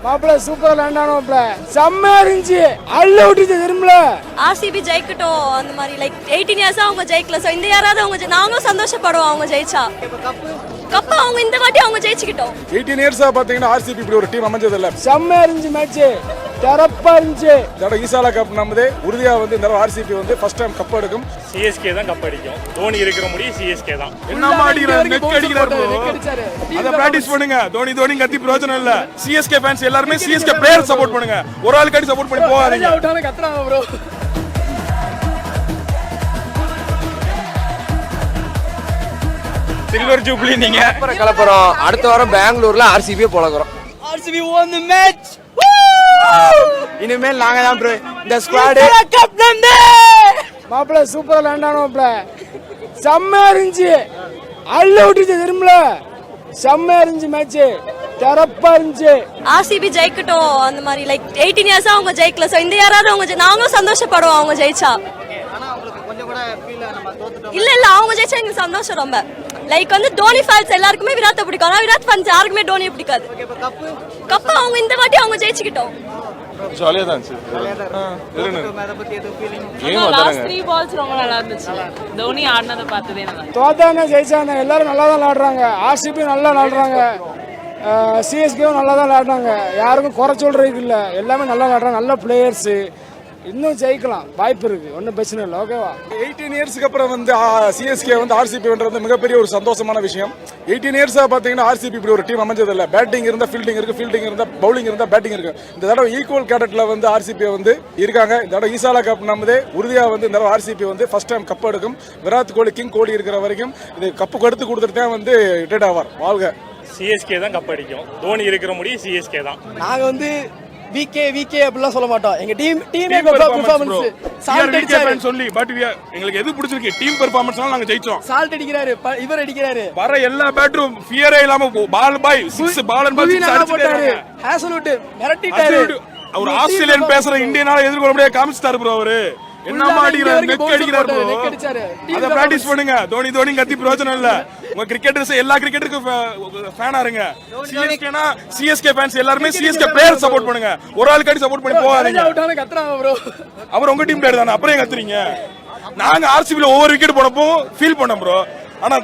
மாப்பிள்ள சூப்பரா லேண்டானோப்ல செம்மையா இருந்துச்சு அள்ள விட்டுச்சு திரும்பல ஆர்சிபி ஜெயிக்கட்டும் அந்த மாதிரி லைக் 18 இயர்ஸா அவங்க ஜெயிக்கல சோ இந்த யாராவது அவங்க நாங்களும் சந்தோஷப்படுவோம் அவங்க ஜெயிச்சா கப் அவங்க இந்த வாட்டி அவங்க ஜெயிச்சுக்கிட்டோம் 18 இயர்ஸா பாத்தீங்கன்னா ஆர்சிபி இப்படி ஒரு டீம் அமைஞ்சது இல்ல செம்மையா இருந்துச்சு மேட்ச் தரப்பா இருந்துச்சு இதோட ஈசாலா கப் நமது உறுதியா வந்து இந்த ஆர்சிபி வந்து ஃபர்ஸ்ட் டைம் கப் எடுக்கும் சிஎஸ்கே தான் கப் அடிக்கும் தோனி இருக்கிற முடியும் சிஎஸ்கே தான் என்னமா அடிக்கிறாரு நெக் அடிக்கிறாரு அத பிராக்டீஸ் பண்ணுங்க தோனி தோனி கத்தி பிரயோஜனம் இல்ல சிஎஸ்கே ஃபேன்ஸ் எல்லாரும் சிஎஸ்கே பிளேயர் சப்போர்ட் பண்ணுங்க ஒரு ஆளுக்கு அடி சப்போர்ட் பண்ணி போகாதீங்க அவுட்டான கத்துறாங்க ப்ரோ சில்வர் ஜூப்ளி நீங்க கலப்புறோம் அடுத்த வாரம் பெங்களூர்ல ஆர்சிபியே போலக்குறோம் ஆர்சிபி won the match இனிமேல் நாங்க தான் ப்ரோ இந்த ஸ்குவாட் மாப்பிள்ள சூப்பரா லேண்டானோப்ல செம்மையா இருந்துச்சு அள்ள விட்டுச்சு திரும்பல செம்மையா இருந்துச்சு மேட்ச் தரப்பா இருந்துச்சு ஆர்சிபி ஜெயிக்கட்டும் அந்த மாதிரி லைக் 18 இயர்ஸா அவங்க ஜெயிக்கல சோ இந்த யாராவது அவங்க நாங்களும் சந்தோஷப்படுவோம் அவங்க ஜெயிச்சா இல்ல அவங்க ஜெயிச்சா எங்களுக்கு சந்தோஷம் ரொம்ப லைக் வந்து தோனி ஃபேன்ஸ் எல்லாருக்குமே விராட்டை பிடிக்கும் ஆனா விராட் ஃபேன்ஸ் யாருக்குமே தோனியை பிடிக்காது கப் அவங்க இந்த வாட்டி அவங்க ஜெயிச்சுக்கிட்டோம் ஜாலியா தான் லாஸ்ட் 3 பால்ஸ் ரொம்ப நல்லா இருந்துச்சு தோனி ஆடினதை பார்த்ததே நல்லா தோத்தானே ஜெயிச்சாங்க எல்லாரும் நல்லா தான் விளையாடுறாங்க ஆர்சிபி நல்லா விளையாடுறாங்க சிஎஸ்கேவும் நல்லா தான் விளையாடுறாங்க யாருக்கும் குறை சொல்றதுக்கு இல்லை எல்லாமே நல்லா விளையாடுறாங்க நல்ல பிளேயர்ஸு இன்னும் ஜெயிக்கலாம் வாய்ப்பு இருக்கு ஒன்றும் பிரச்சனை இல்லை ஓகேவா 18 இயர்ஸ்க்கு அப்புறம் வந்து சிஎஸ்கே வந்து ஆர்சிபி வென்றது மிகப்பெரிய ஒரு சந்தோஷமான விஷயம் 18 இயர்ஸா பாத்தீங்கன்னா ஆர்சிபி இப்படி ஒரு டீம் அமைஞ்சது இல்ல பேட்டிங் இருந்தா ஃபீல்டிங் இருக்கு ஃபீல்டிங் இருந்தா பவுலிங் இருந்தா பேட்டிங் இருக்கு இந்த தடவை ஈக்குவல் கேடட்ல வந்து ஆர்சிபி வந்து இருக்காங்க இந்த தடவை ஈசாலா கப் நமது உறுதியா வந்து இந்த தடவை ஆர்சிபி வந்து ஃபர்ஸ்ட் டைம் கப் எடுக்கும் விராட் கோலி கிங் கோலி இருக்கிற வரைக்கும் இது கப்பு எடுத்து கொடுத்துட்டு தான் வந்து ரிட்டையர்ட் ஆவார் வாழ்க சிஎஸ்கே தான் கப் அடிக்கும் தோனி இருக்கிற முடியும் சிஎஸ்கே தான் நாங்க வந்து விகே அப்படிலாம் சொல்ல மாட்டோம் எங்க டீமே பெர்ஃபார்மன்ஸ் சால்ட் அடிச்சாரு சொல்லி பட் எங்களுக்கு எது பிடிச்சிருக்கு டீம் பெர்ஃபார்மன்ஸ்னால நாங்க ஜெயிச்சோம் சால்ட் அடிக்கிறாரு இவர் அடிக்கிறாரு வர எல்லா பேட்டரும் ஃபியரே இல்லாம பால் பாய் 6 பால் அண்ட் பால் 6 அடிச்சிட்டாரு ஹேசல்வுட் மிரட்டிட்டாரு அவர் ஆஸ்திரேலியன் பேசுற இந்தியனால எதிர்கொள்ள முடியாது காமிச்சிட்டாரு ப்ரோ அவரு என்னமா அடிக்கிறாரு நெக் அடிக்கிறாரு ப்ரோ அத பிராக்டீஸ் பண்ணுங்க தோனி தோனி கத்தி பிரயோஜனம் இல்ல உங்க கிரிக்கெட்டர்ஸ் எல்லா கிரிக்கெட்டருக்கும் ஃபேனா இருங்க சிஎஸ்கேனா சிஎஸ்கே ஃபேன்ஸ் எல்லாரும் சிஎஸ்கே பிளேயர் சப்போர்ட் பண்ணுங்க ஒரு ஆளுக்கு அடி சப்போர்ட் பண்ணி போகாதீங்க அவுட்டான கத்துறாங்க ப்ரோ அவர் உங்க டீம் பிளேயர் தானே அப்புறம் ஏன் கத்துறீங்க நாங்க ஆர்சிபில ஒவ்வொரு விக்கெட் போனப்போ ஃபீல் பண்ணோம் ப்ரோ ஆனா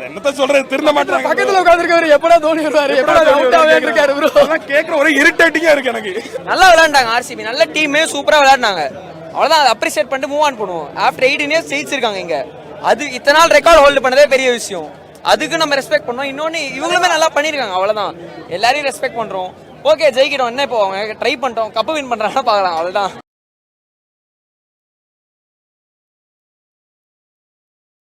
என்னத்த சொல்றது திருந்த மாட்டாங்க பக்கத்துல உட்கார்ந்திருக்காரு எப்படா தோனி வருவாரு எப்படா அவுட் ஆவே இருக்காரு ப்ரோ அதெல்லாம் கேக்குற ஒரே இரிட்டேட்டிங்கா இருக்கு எனக்கு நல்லா விளையாண்டாங்க ஆர்சிபி நல்ல டீம் சூப்பரா விளையாடினாங்க அவ்வளவுதான் அதை அப்ரிஷியேட் பண்ணிட்டு மூவ் ஆன் பண்ணுவோம் ஆஃப்டர் 18 இயர்ஸ் ஜெயிச்சிருக்காங்க இங்க அது இத்தனை நாள் ரெக்கார்ட் ஹோல்டு பண்ணதே பெரிய விஷயம் அதுக்கு நம்ம ரெஸ்பெக்ட் பண்ணோம் இன்னொன்னு இவங்களுமே நல்லா பண்ணிருக்காங்க அவ்வளவுதான் எல்லாரையும் ரெஸ்பெக்ட் பண்றோம் ஓகே ஜெயிக்கிட்டோம் என்ன இப்போ அவங்க ட்ரை பண்ணிட்டோம் கப்பு வின் பண்றாங்கன்னா பார்க்கலாம் அவ்வளவுதான்